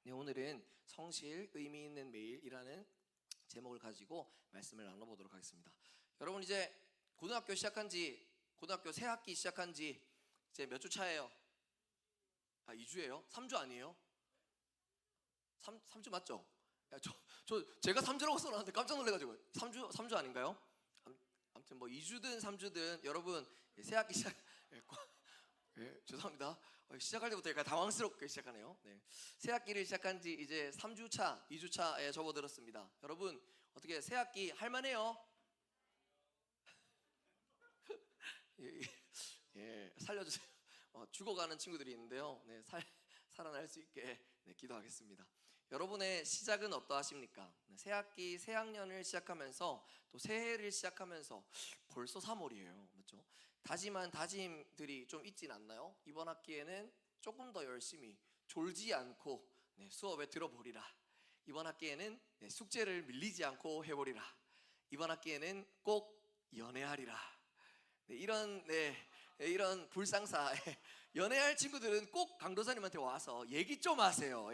네, 오늘은 성실 의미 있는 매일이라는 제목을 가지고 말씀을 나눠보도록 하겠습니다. 여러분 이제 고등학교 새 학기 시작한 지 이제 몇 주 차예요? 2주예요? 3주 아니에요? 3주 맞죠? 제가 3주라고 써놨는데 깜짝 놀래가지고 3주 아닌가요? 아무튼 뭐 2주든 3주든 여러분 새 학기 시작 죄송합니다. 시작할 때부터 약간 당황스럽게 시작하네요. 네. 새 학기를 시작한 지 이제 3주차, 2주차에 접어들었습니다. 여러분 어떻게 새 학기 할만해요? 예, 살려주세요. 죽어가는 친구들이 있는데요. 네, 살아날 수 있게 기도하겠습니다. 여러분의 시작은 어떠하십니까? 새 학기, 새 학년을 시작하면서 또 새해를 시작하면서 벌써 3월이에요. 맞죠? 다짐한 다짐들이 좀 있진 않나요? 이번 학기에는 조금 더 열심히 졸지 않고 수업에 들어보리라. 이번 학기에는 숙제를 밀리지 않고 해보리라. 이번 학기에는 꼭 연애하리라. 이런 불상사 연애할 친구들은 꼭 강도사님한테 와서 얘기 좀 하세요.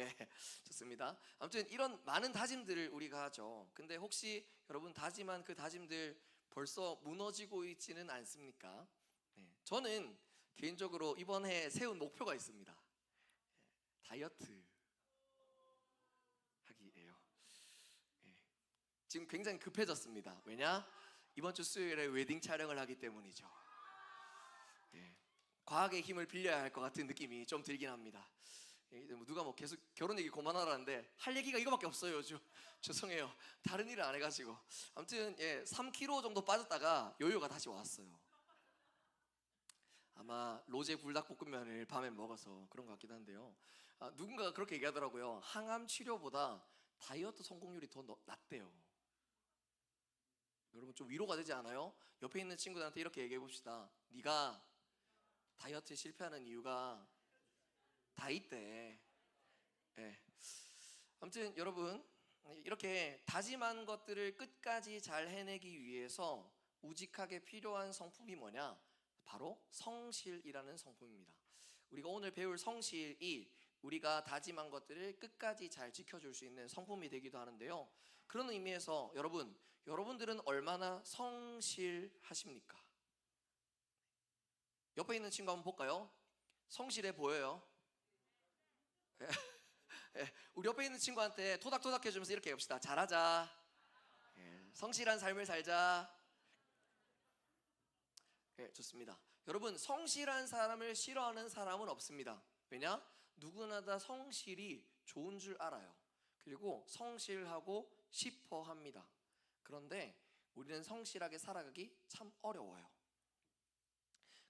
좋습니다. 아무튼 이런 많은 다짐들을 우리가 하죠. 근데 혹시 여러분 다짐한 그 다짐들 벌써 무너지고 있지는 않습니까? 저는 개인적으로 이번 해에 세운 목표가 있습니다. 다이어트 하기예요. 지금 굉장히 급해졌습니다. 왜냐? 이번 주 수요일에 웨딩 촬영을 하기 때문이죠. 과학의 힘을 빌려야 할 것 같은 느낌이 좀 들긴 합니다. 누가 뭐 계속 결혼 얘기 그만하라는데 할 얘기가 이거밖에 없어요 요즘. 죄송해요. 다른 일을 안 해가지고. 아무튼 3kg 정도 빠졌다가 요요가 다시 왔어요. 아마 로제 불닭볶음면을 밤에 먹어서 그런 것 같기도 한데요. 누군가가 그렇게 얘기하더라고요. 항암 치료보다 다이어트 성공률이 더 낮대요. 여러분 좀 위로가 되지 않아요? 옆에 있는 친구들한테 이렇게 얘기해 봅시다. 네가 다이어트에 실패하는 이유가 다 있대. 아무튼 여러분 이렇게 다짐한 것들을 끝까지 잘 해내기 위해서 우직하게 필요한 성품이 뭐냐? 바로 성실이라는 성품입니다. 우리가 오늘 배울 성실이 우리가 다짐한 것들을 끝까지 잘 지켜줄 수 있는 성품이 되기도 하는데요. 그런 의미에서 여러분들은 얼마나 성실하십니까? 옆에 있는 친구 한번 볼까요? 성실해 보여요? 우리 옆에 있는 친구한테 토닥토닥 해주면서 이렇게 해봅시다. 잘하자. 성실한 삶을 살자. 좋습니다. 여러분 성실한 사람을 싫어하는 사람은 없습니다. 왜냐? 누구나 다 성실이 좋은 줄 알아요. 그리고 성실하고 싶어 합니다. 그런데 우리는 성실하게 살아가기 참 어려워요.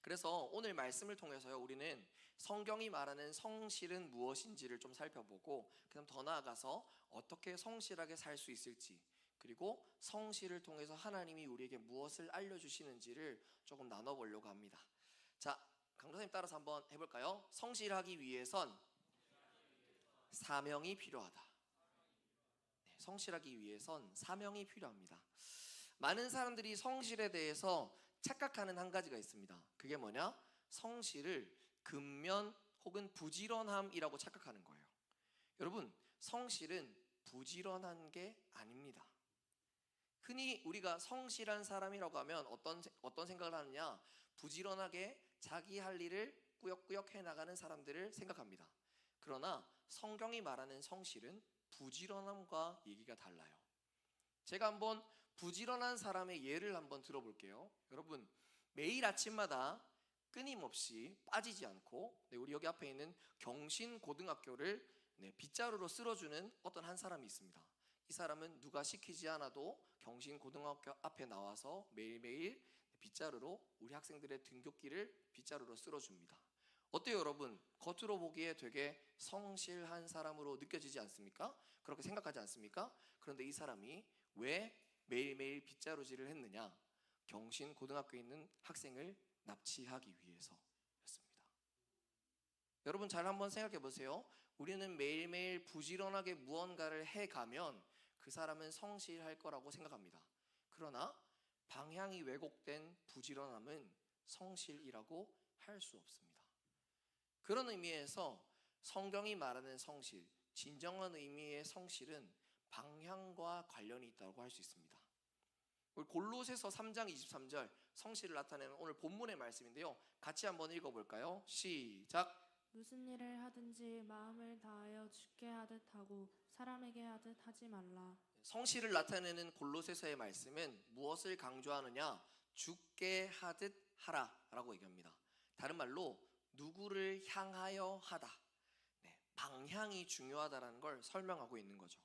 그래서 오늘 말씀을 통해서요, 우리는 성경이 말하는 성실은 무엇인지를 좀 살펴보고 그다음 더 나아가서 어떻게 성실하게 살 수 있을지, 그리고 성실을 통해서 하나님이 우리에게 무엇을 알려주시는지를 조금 나눠보려고 합니다. 자, 강도사님 따라서 한번 해볼까요? 성실하기 위해선 사명이 필요하다. 성실하기 위해선 사명이 필요합니다. 많은 사람들이 성실에 대해서 착각하는 한 가지가 있습니다. 그게 뭐냐? 성실을 근면 혹은 부지런함이라고 착각하는 거예요. 여러분, 성실은 부지런한 게 아닙니다. 흔히 우리가 성실한 사람이라고 하면 어떤 생각을 하느냐? 부지런하게 자기 할 일을 꾸역꾸역 해나가는 사람들을 생각합니다. 그러나 성경이 말하는 성실은 부지런함과 얘기가 달라요. 제가 한번 부지런한 사람의 예를 한번 들어볼게요. 여러분, 매일 아침마다 끊임없이 빠지지 않고 우리 여기 앞에 있는 경신고등학교를 빗자루로 쓸어주는 어떤 한 사람이 있습니다. 이 사람은 누가 시키지 않아도 경신고등학교 앞에 나와서 매일매일 빗자루로 우리 학생들의 등굣길을 빗자루로 쓸어줍니다. 어때요 여러분? 겉으로 보기에 되게 성실한 사람으로 느껴지지 않습니까? 그렇게 생각하지 않습니까? 그런데 이 사람이 왜 매일매일 빗자루질을 했느냐? 경신고등학교에 있는 학생을 납치하기 위해서였습니다. 여러분 잘 한번 생각해 보세요. 우리는 매일매일 부지런하게 무언가를 해가면 그 사람은 성실할 거라고 생각합니다. 그러나 방향이 왜곡된 부지런함은 성실이라고 할 수 없습니다. 그런 의미에서 성경이 말하는 성실, 진정한 의미의 성실은 방향과 관련이 있다고 할 수 있습니다. 우리 골로새서 3장 23절 성실을 나타내는 오늘 본문의 말씀인데요. 같이 한번 읽어볼까요? 시작. 무슨 일을 하든지 마음을 다하여 주께 하듯 하고 사람에게 하듯 하지 말라. 성실을 나타내는 골로새서의 말씀은 무엇을 강조하느냐? 주께 하듯 하라라고 얘기합니다. 다른 말로 누구를 향하여 하다. 방향이 중요하다는 걸 설명하고 있는 거죠.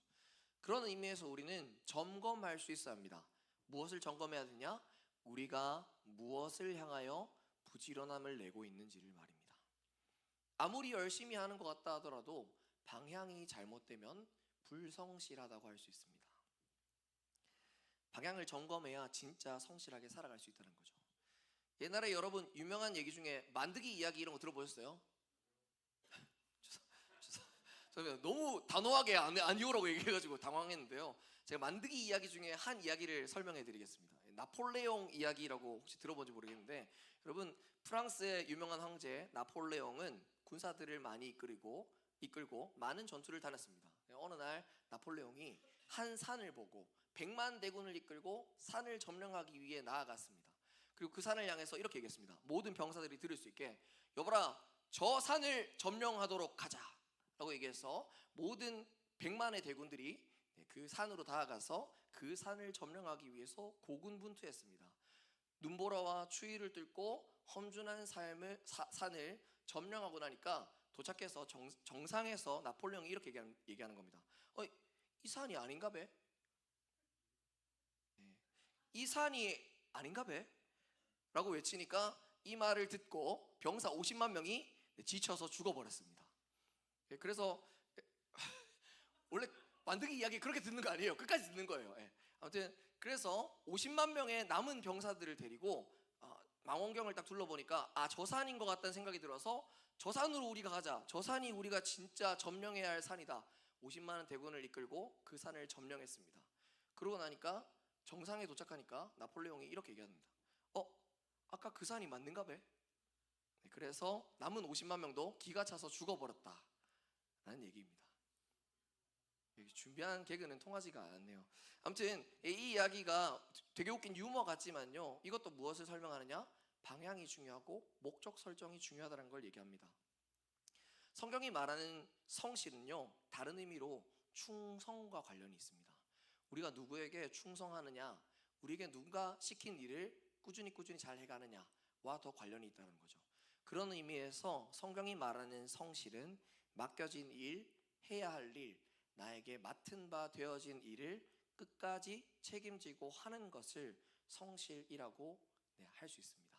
그런 의미에서 우리는 점검할 수 있어야 합니다. 무엇을 점검해야 되냐? 우리가 무엇을 향하여 부지런함을 내고 있는지를 말입니다. 아무리 열심히 하는 것 같다 하더라도 방향이 잘못되면 불성실하다고 할 수 있습니다. 방향을 점검해야 진짜 성실하게 살아갈 수 있다는 거죠. 옛날에 여러분 유명한 얘기 중에 만드기 이야기 이런 거 들어보셨어요? 너무 단호하게 아니오라고 얘기해가지고 당황했는데요. 제가 만드기 이야기 중에 한 이야기를 설명해 드리겠습니다. 나폴레옹 이야기라고 혹시 들어본지 모르겠는데, 여러분 프랑스의 유명한 황제 나폴레옹은 군사들을 많이 이끌고 많은 전투를 다녔습니다. 어느 날 나폴레옹이 한 산을 보고 100만 대군을 이끌고 산을 점령하기 위해 나아갔습니다. 그리고 그 산을 향해서 이렇게 얘기했습니다. 모든 병사들이 들을 수 있게, 여보라, 저 산을 점령하도록 가자 라고 얘기해서 모든 100만의 대군들이 그 산으로 다가가서 그 산을 점령하기 위해서 고군분투했습니다. 눈보라와 추위를 뚫고 험준한 산을 점령하고 나니까 도착해서 정상에서 나폴레옹이 이렇게 얘기하는 겁니다. 이 산이 아닌가 배? 이 산이 아닌가 배? 라고 외치니까 이 말을 듣고 병사 50만 명이 지쳐서 죽어버렸습니다. 그래서 원래 만드기 이야기 그렇게 듣는 거 아니에요. 끝까지 듣는 거예요. 아무튼 그래서 50만 명의 남은 병사들을 데리고 망원경을 딱 둘러보니까 저 산인 것 같다는 생각이 들어서 저 산으로 우리가 가자. 저 산이 우리가 진짜 점령해야 할 산이다. 50만원 대군을 이끌고 그 산을 점령했습니다. 그러고 나니까 정상에 도착하니까 나폴레옹이 이렇게 얘기합니다. 아까 그 산이 맞는가 배? 그래서 남은 50만 명도 기가 차서 죽어버렸다 라는 얘기입니다. 준비한 개그는 통하지가 않네요. 아무튼 이 이야기가 되게 웃긴 유머 같지만요, 이것도 무엇을 설명하느냐? 방향이 중요하고 목적 설정이 중요하다는 걸 얘기합니다. 성경이 말하는 성실은요, 다른 의미로 충성과 관련이 있습니다. 우리가 누구에게 충성하느냐, 우리에게 누가 시킨 일을 꾸준히 잘 해가느냐와 더 관련이 있다는 거죠. 그런 의미에서 성경이 말하는 성실은 맡겨진 일, 해야 할 일, 나에게 맡은 바 되어진 일을 끝까지 책임지고 하는 것을 성실이라고 할 수 있습니다.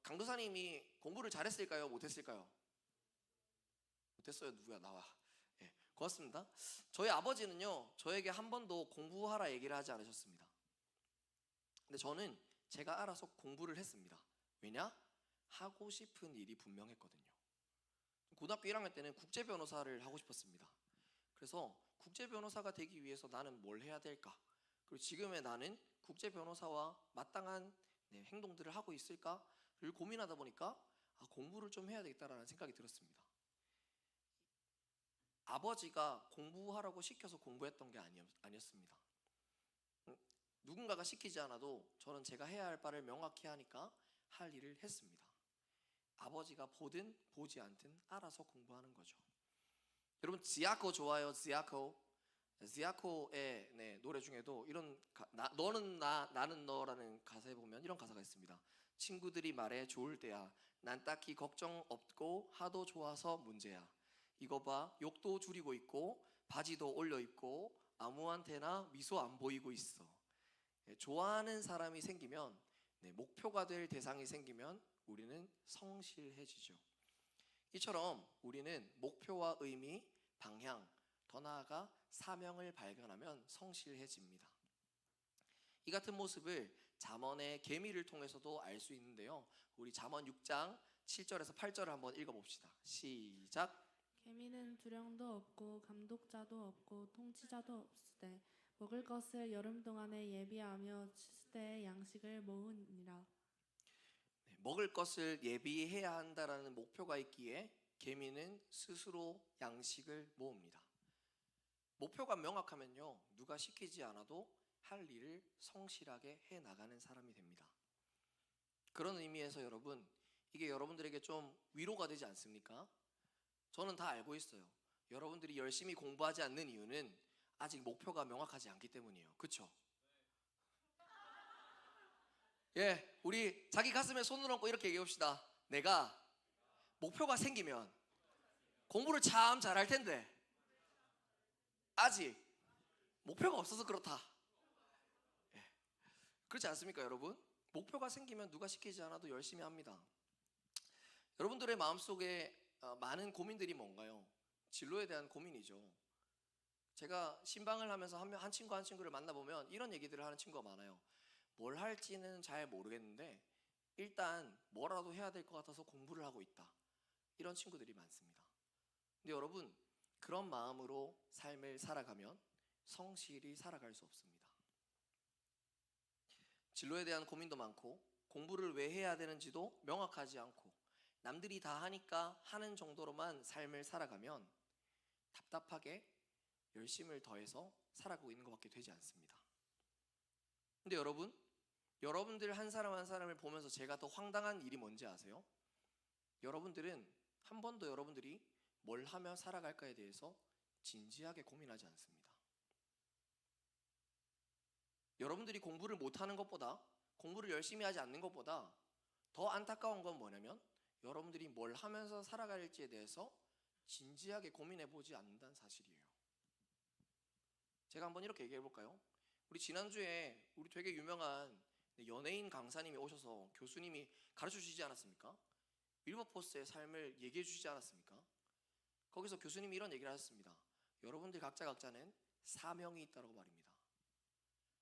강도사님이 공부를 잘했을까요? 못했을까요? 못했어요. 누구야? 나와. 고맙습니다. 저희 아버지는요, 저에게 한 번도 공부하라 얘기를 하지 않으셨습니다. 근데 저는 제가 알아서 공부를 했습니다. 왜냐? 하고 싶은 일이 분명했거든요. 고등학교 1학년 때는 국제 변호사를 하고 싶었습니다. 그래서 국제 변호사가 되기 위해서 나는 뭘 해야 될까? 그리고 지금의 나는 국제 변호사와 마땅한 행동들을 하고 있을까를 고민하다 보니까 공부를 좀 해야 되겠다라는 생각이 들었습니다. 아버지가 공부하라고 시켜서 공부했던 게 아니었습니다. 누군가가 시키지 않아도 저는 제가 해야 할 바를 명확히 하니까 할 일을 했습니다. 아버지가 보든 보지 않든 알아서 공부하는 거죠. 여러분 지아코 좋아요? 지아코의 노래 중에도 이런 너는 나 나는 너라는 가사에 보면 이런 가사가 있습니다. 친구들이 말해 좋을 때야 난 딱히 걱정 없고 하도 좋아서 문제야. 이거 봐, 욕도 줄이고 있고 바지도 올려 입고 아무한테나 미소 안 보이고 있어. 좋아하는 사람이 생기면, 목표가 될 대상이 생기면 우리는 성실해지죠. 이처럼 우리는 목표와 의미, 방향, 더 나아가 사명을 발견하면 성실해집니다. 이 같은 모습을 잠언의 계미를 통해서도 알 수 있는데요, 우리 잠언 6장 7절에서 8절을 한번 읽어봅시다. 시작. 계미는 두령도 없고 감독자도 없고 통치자도 없으되 먹을 것을 여름 동안에 예비하며 추수 때에 양식을 모으니라. 먹을 것을 예비해야 한다라는 목표가 있기에 개미는 스스로 양식을 모읍니다. 목표가 명확하면요, 누가 시키지 않아도 할 일을 성실하게 해 나가는 사람이 됩니다. 그런 의미에서 여러분, 이게 여러분들에게 좀 위로가 되지 않습니까? 저는 다 알고 있어요. 여러분들이 열심히 공부하지 않는 이유는 아직 목표가 명확하지 않기 때문이에요. 그렇죠? 예, 우리 자기 가슴에 손을 얹고 이렇게 얘기해 봅시다. 내가 목표가 생기면 공부를 참 잘할 텐데 아직 목표가 없어서 그렇다. 예, 그렇지 않습니까, 여러분? 목표가 생기면 누가 시키지 않아도 열심히 합니다. 여러분들의 마음속에 많은 고민들이 뭔가요? 진로에 대한 고민이죠. 제가 신방을 하면서 한 친구 한 친구를 만나보면 이런 얘기들을 하는 친구가 많아요. 뭘 할지는 잘 모르겠는데 일단 뭐라도 해야 될 것 같아서 공부를 하고 있다. 이런 친구들이 많습니다. 근데 여러분, 그런 마음으로 삶을 살아가면 성실히 살아갈 수 없습니다. 진로에 대한 고민도 많고 공부를 왜 해야 되는지도 명확하지 않고 남들이 다 하니까 하는 정도로만 삶을 살아가면 답답하게 열심을 더해서 살아가고 있는 것밖에 되지 않습니다. 근데 여러분, 여러분들 한 사람 한 사람을 보면서 제가 더 황당한 일이 뭔지 아세요? 여러분들은 한 번도 여러분들이 뭘 하며 살아갈까에 대해서 진지하게 고민하지 않습니다. 여러분들이 공부를 못하는 것보다, 공부를 열심히 하지 않는 것보다 더 안타까운 건 뭐냐면 여러분들이 뭘 하면서 살아갈지에 대해서 진지하게 고민해 보지 않는다는 사실이에요. 제가 한번 이렇게 얘기해 볼까요? 우리 지난주에 우리 되게 유명한 연예인 강사님이 오셔서 교수님이 가르쳐 주시지 않았습니까? 윌버포스의 삶을 얘기해 주시지 않았습니까? 거기서 교수님이 이런 얘기를 하셨습니다. 여러분들 각자는 사명이 있다고 말입니다.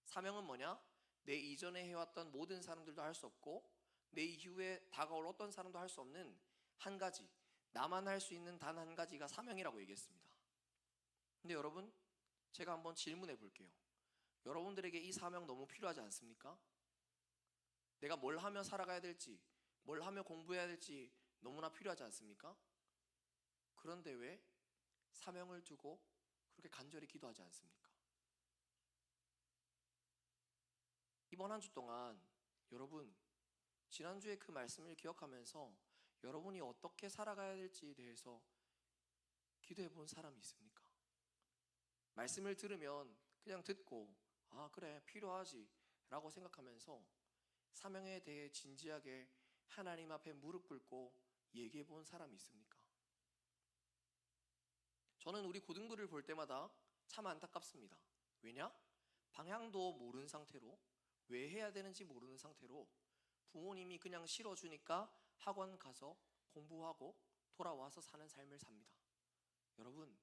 사명은 뭐냐? 내 이전에 해왔던 모든 사람들도 할 수 없고 내 이후에 다가올 어떤 사람도 할 수 없는 한 가지, 나만 할 수 있는 단 한 가지가 사명이라고 얘기했습니다. 근데 여러분, 제가 한번 질문해 볼게요. 여러분들에게 이 사명 너무 필요하지 않습니까? 내가 뭘 하며 살아가야 될지, 뭘 하며 공부해야 될지 너무나 필요하지 않습니까? 그런데 왜 사명을 두고 그렇게 간절히 기도하지 않습니까? 이번 한 주 동안 여러분, 지난주에 그 말씀을 기억하면서 여러분이 어떻게 살아가야 될지에 대해서 기도해 본 사람이 있습니까? 말씀을 들으면 그냥 듣고 아 그래 필요하지 라고 생각하면서 사명에 대해 진지하게 하나님 앞에 무릎 꿇고 얘기해 본 사람이 있습니까? 저는 우리 고등부를 볼 때마다 참 안타깝습니다. 왜냐? 방향도 모르는 상태로 왜 해야 되는지 모르는 상태로 부모님이 그냥 실어주니까 학원 가서 공부하고 돌아와서 사는 삶을 삽니다. 여러분,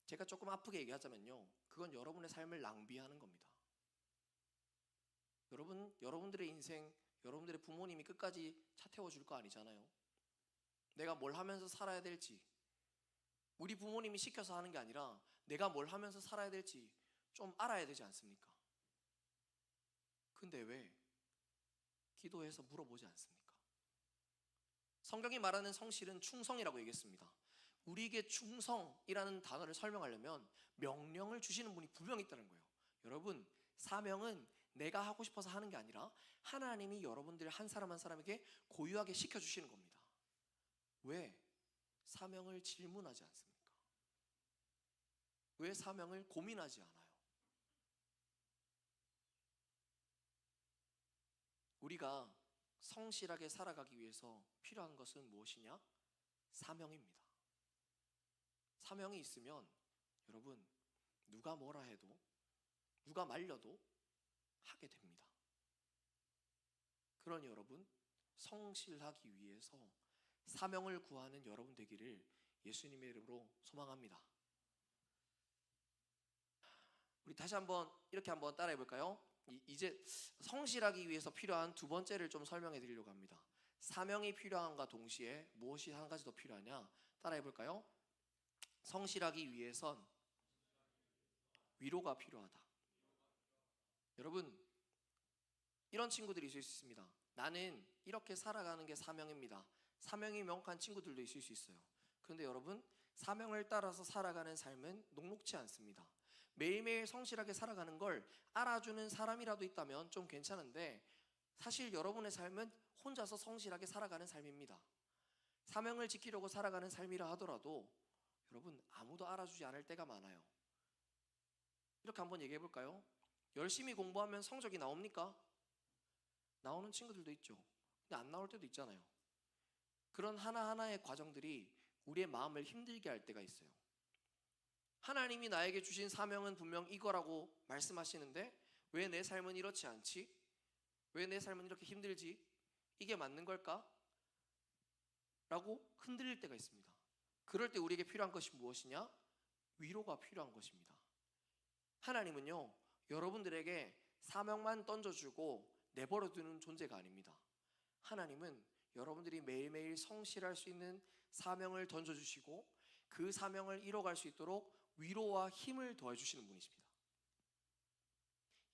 제가 조금 아프게 얘기하자면요, 그건 여러분의 삶을 낭비하는 겁니다. 여러분들의 인생, 여러분들의 부모님이 끝까지 차 태워줄 거 아니잖아요. 내가 뭘 하면서 살아야 될지 우리 부모님이 시켜서 하는 게 아니라 내가 뭘 하면서 살아야 될지 좀 알아야 되지 않습니까? 근데 왜 기도해서 물어보지 않습니까? 성경이 말하는 성실은 충성이라고 얘기했습니다. 우리에게 충성이라는 단어를 설명하려면 명령을 주시는 분이 분명히 있다는 거예요. 여러분, 사명은 내가 하고 싶어서 하는 게 아니라 하나님이 여러분들 한 사람 한 사람에게 고유하게 시켜주시는 겁니다. 왜 사명을 질문하지 않습니까? 왜 사명을 고민하지 않아요? 우리가 성실하게 살아가기 위해서 필요한 것은 무엇이냐? 사명입니다. 사명이 있으면 여러분, 누가 뭐라 해도 누가 말려도 하게 됩니다. 그러니 여러분, 성실하기 위해서 사명을 구하는 여러분 되기를 예수님의 이름으로 소망합니다. 우리 다시 한번 이렇게 한번 따라해 볼까요? 이제 성실하기 위해서 필요한 두 번째를 좀 설명해 드리려고 합니다. 사명이 필요함과 동시에 무엇이 한 가지 더 필요하냐? 따라해 볼까요? 성실하기 위해선 위로가 필요하다. 여러분, 이런 친구들이 있을 수 있습니다. 나는 이렇게 살아가는 게 사명입니다. 사명이 명확한 친구들도 있을 수 있어요. 그런데 여러분, 사명을 따라서 살아가는 삶은 녹록지 않습니다. 매일매일 성실하게 살아가는 걸 알아주는 사람이라도 있다면 좀 괜찮은데, 사실 여러분의 삶은 혼자서 성실하게 살아가는 삶입니다. 사명을 지키려고 살아가는 삶이라 하더라도 여러분, 아무도 알아주지 않을 때가 많아요. 이렇게 한번 얘기해 볼까요? 열심히 공부하면 성적이 나옵니까? 나오는 친구들도 있죠. 근데 안 나올 때도 있잖아요. 그런 하나하나의 과정들이 우리의 마음을 힘들게 할 때가 있어요. 하나님이 나에게 주신 사명은 분명 이거라고 말씀하시는데 왜 내 삶은 이렇지 않지? 왜 내 삶은 이렇게 힘들지? 이게 맞는 걸까? 라고 흔들릴 때가 있습니다. 그럴 때 우리에게 필요한 것이 무엇이냐? 위로가 필요한 것입니다. 하나님은요, 여러분들에게 사명만 던져주고 내버려두는 존재가 아닙니다. 하나님은 여러분들이 매일매일 성실할 수 있는 사명을 던져주시고 그 사명을 이뤄갈 수 있도록 위로와 힘을 더해주시는 분이십니다.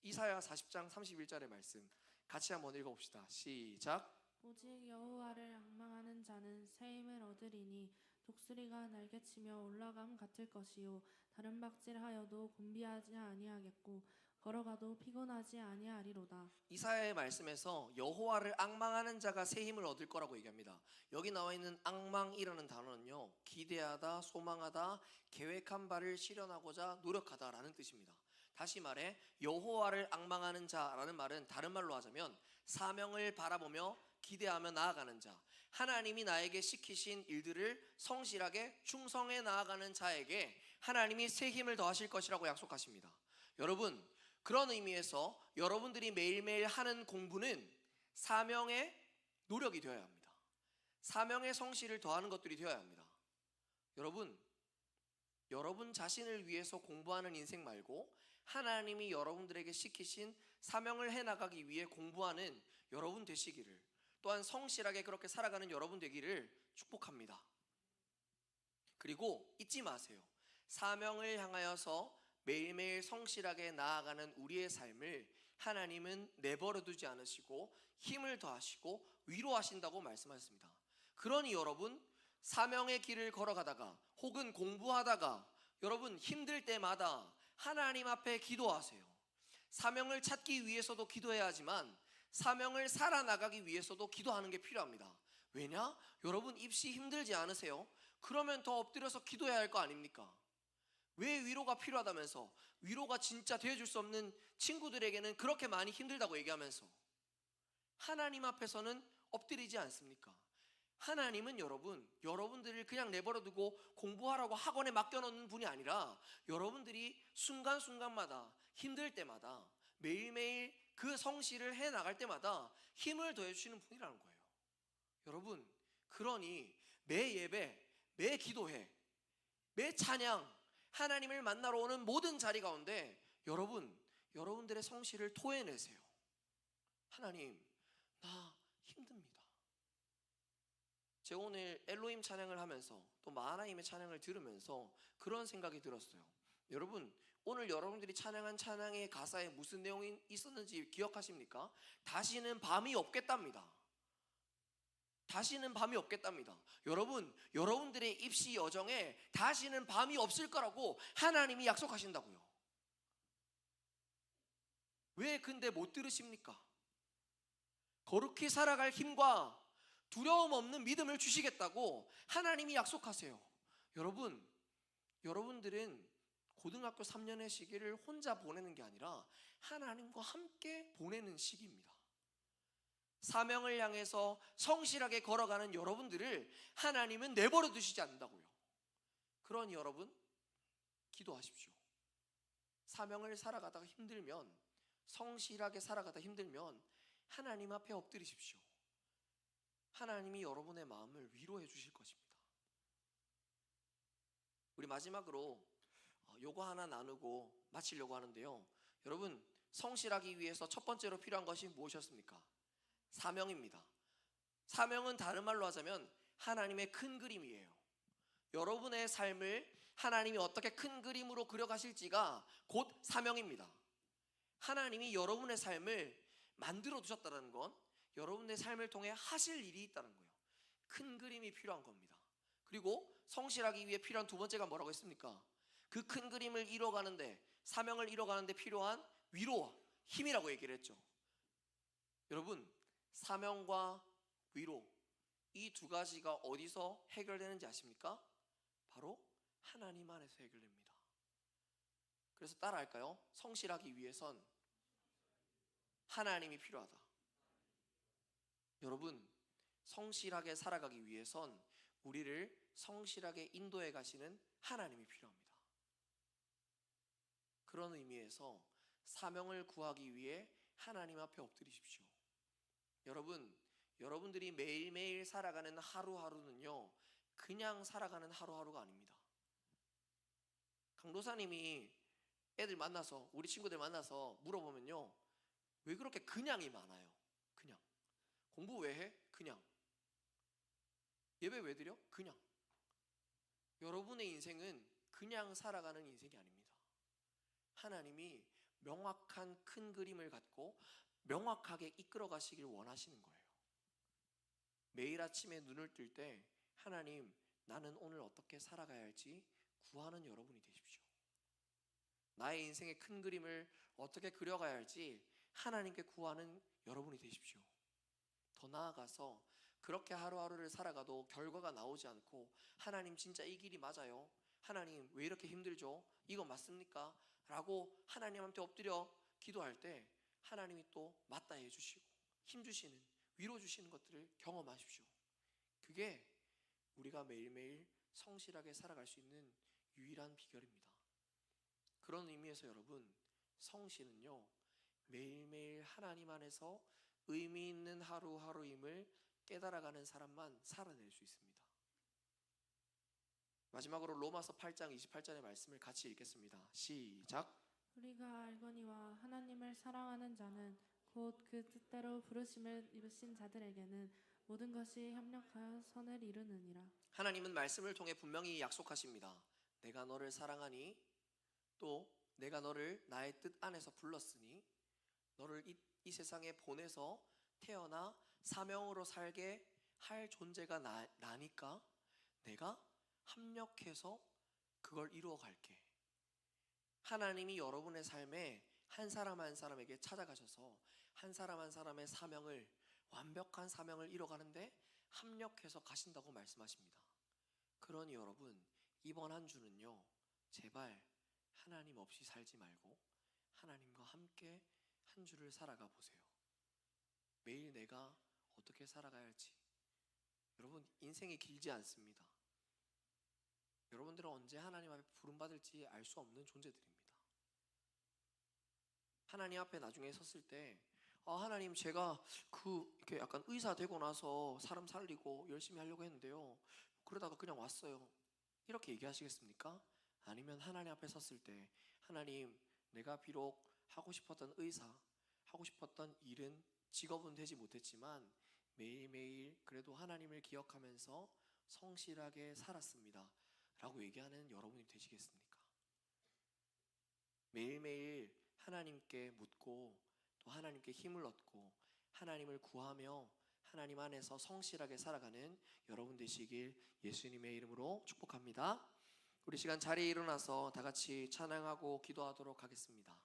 이사야 40장 31절의 말씀 같이 한번 읽어봅시다. 시작. 오직 여호와를 앙망하는 자는 새 힘을 얻으리니 독수리가 날개치며 올라감 같을 것이요 다른 박질하여도 곤비하지 아니하겠고 걸어가도 피곤하지 아니하리로다. 이사야의 말씀에서 여호와를 앙망하는 자가 새 힘을 얻을 거라고 얘기합니다. 여기 나와 있는 앙망이라는 단어는요, 기대하다, 소망하다, 계획한 바를 실현하고자 노력하다라는 뜻입니다. 다시 말해 여호와를 앙망하는 자라는 말은 다른 말로 하자면 사명을 바라보며 기대하며 나아가는 자, 하나님이 나에게 시키신 일들을 성실하게 충성해 나아가는 자에게 하나님이 새 힘을 더하실 것이라고 약속하십니다. 여러분, 그런 의미에서 여러분들이 매일매일 하는 공부는 사명의 노력이 되어야 합니다. 사명의 성실을 더하는 것들이 되어야 합니다. 여러분 자신을 위해서 공부하는 인생 말고 하나님이 여러분들에게 시키신 사명을 해나가기 위해 공부하는 여러분 되시기를, 또한 성실하게 그렇게 살아가는 여러분 되기를 축복합니다. 그리고 잊지 마세요. 사명을 향하여서 매일매일 성실하게 나아가는 우리의 삶을 하나님은 내버려두지 않으시고 힘을 더하시고 위로하신다고 말씀하셨습니다. 그러니 여러분, 사명의 길을 걸어가다가 혹은 공부하다가 여러분 힘들 때마다 하나님 앞에 기도하세요. 사명을 찾기 위해서도 기도해야 하지만 사명을 살아나가기 위해서도 기도하는 게 필요합니다. 왜냐? 여러분 입시 힘들지 않으세요? 그러면 더 엎드려서 기도해야 할 거 아닙니까? 왜 위로가 필요하다면서, 위로가 진짜 되어줄 수 없는 친구들에게는 그렇게 많이 힘들다고 얘기하면서 하나님 앞에서는 엎드리지 않습니까? 하나님은 여러분들을 그냥 내버려두고 공부하라고 학원에 맡겨놓는 분이 아니라 여러분들이 순간순간마다 힘들 때마다 매일매일 그 성실을 해나갈 때마다 힘을 더해주시는 분이라는 거예요. 여러분, 그러니 매 예배, 매 기도회, 매 찬양, 하나님을 만나러 오는 모든 자리 가운데 여러분들의 성실을 토해내세요. 하나님, 나 힘듭니다. 제가 오늘 엘로힘 찬양을 하면서 또 마하나임의 찬양을 들으면서 그런 생각이 들었어요. 여러분, 오늘 여러분들이 찬양한 찬양의 가사에 무슨 내용이 있었는지 기억하십니까? 다시는 밤이 없겠답니다. 다시는 밤이 없겠답니다. 여러분들의 입시 여정에 다시는 밤이 없을 거라고 하나님이 약속하신다고요. 왜 근데 못 들으십니까? 거룩히 살아갈 힘과 두려움 없는 믿음을 주시겠다고 하나님이 약속하세요. 여러분들은 고등학교 3년의 시기를 혼자 보내는 게 아니라 하나님과 함께 보내는 시기입니다. 사명을 향해서 성실하게 걸어가는 여러분들을 하나님은 내버려 두시지 않는다고요. 그러니 여러분, 기도하십시오. 사명을 살아가다가 힘들면, 성실하게 살아가다 힘들면 하나님 앞에 엎드리십시오. 하나님이 여러분의 마음을 위로해 주실 것입니다. 우리 마지막으로 요거 하나 나누고 마치려고 하는데요. 여러분, 성실하기 위해서 첫 번째로 필요한 것이 무엇이었습니까? 사명입니다. 사명은 다른 말로 하자면 하나님의 큰 그림이에요. 여러분의 삶을 하나님이 어떻게 큰 그림으로 그려가실지가 곧 사명입니다. 하나님이 여러분의 삶을 만들어 두셨다는 건 여러분의 삶을 통해 하실 일이 있다는 거예요. 큰 그림이 필요한 겁니다. 그리고 성실하기 위해 필요한 두 번째가 뭐라고 했습니까? 그 큰 그림을 이뤄가는데, 사명을 이뤄가는데 필요한 위로와 힘이라고 얘기를 했죠. 여러분, 사명과 위로, 이 두 가지가 어디서 해결되는지 아십니까? 바로 하나님 안에서 해결됩니다. 그래서 따라할까요? 성실하기 위해선 하나님이 필요하다. 여러분, 성실하게 살아가기 위해선 우리를 성실하게 인도해 가시는 하나님이 필요합니다. 그런 의미에서 사명을 구하기 위해 하나님 앞에 엎드리십시오. 여러분들이 매일매일 살아가는 하루하루는요, 그냥 살아가는 하루하루가 아닙니다. 강도사님이 애들 만나서, 우리 친구들 만나서 물어보면요, 왜 그렇게 그냥이 많아요? 그냥. 공부 왜 해? 그냥. 예배 왜 드려? 그냥. 여러분의 인생은 그냥 살아가는 인생이 아닙니다. 하나님이 명확한 큰 그림을 갖고 명확하게 이끌어 가시길 원하시는 거예요. 매일 아침에 눈을 뜰 때 하나님, 나는 오늘 어떻게 살아가야 할지 구하는 여러분이 되십시오. 나의 인생의 큰 그림을 어떻게 그려가야 할지 하나님께 구하는 여러분이 되십시오. 더 나아가서 그렇게 하루하루를 살아가도 결과가 나오지 않고, 하나님 진짜 이 길이 맞아요? 하나님 왜 이렇게 힘들죠? 이거 맞습니까? 라고 하나님한테 엎드려 기도할 때 하나님이 또 맞다 해주시고 힘 주시는, 위로 주시는 것들을 경험하십시오. 그게 우리가 매일매일 성실하게 살아갈 수 있는 유일한 비결입니다. 그런 의미에서 여러분, 성실은요, 매일매일 하나님 안에서 의미 있는 하루하루임을 깨달아가는 사람만 살아낼 수 있습니다. 마지막으로 로마서 8장 28절의 말씀을 같이 읽겠습니다. 시작. 우리가 알거니와 하나님을 사랑하는 자는 곧 그 뜻대로 부르심을 입으신 자들에게는 모든 것이 협력하여 선을 이루느니라. 하나님은 말씀을 통해 분명히 약속하십니다. 내가 너를 사랑하니, 또 내가 너를 나의 뜻 안에서 불렀으니, 너를 이 세상에 보내서 태어나 사명으로 살게 할 존재가 나니까 내가 합력해서 그걸 이루어 갈게. 하나님이 여러분의 삶에 한 사람 한 사람에게 찾아가셔서 한 사람 한 사람의 사명을, 완벽한 사명을 이뤄가는데 합력해서 가신다고 말씀하십니다. 그러니 여러분, 이번 한 주는요, 제발 하나님 없이 살지 말고 하나님과 함께 한 주를 살아가 보세요. 매일 내가 어떻게 살아가야 할지. 여러분, 인생이 길지 않습니다. 여러분들은 언제 하나님 앞에 부름받을지 알 수 없는 존재들입니다. 하나님 앞에 나중에 섰을 때, 하나님, 제가 이렇게 약간 의사 되고 나서 사람 살리고 열심히 하려고 했는데요, 그러다가 그냥 왔어요. 이렇게 얘기하시겠습니까? 아니면 하나님 앞에 섰을 때, 하나님, 내가 비록 하고 싶었던 의사, 하고 싶었던 일은, 직업은 되지 못했지만 매일매일 그래도 하나님을 기억하면서 성실하게 살았습니다 라고 얘기하는 여러분이 되시겠습니까? 매일매일 하나님께 묻고 또 하나님께 힘을 얻고 하나님을 구하며 하나님 안에서 성실하게 살아가는 여러분 되시길 예수님의 이름으로 축복합니다. 우리 시간 자리에 일어나서 다 같이 찬양하고 기도하도록 하겠습니다.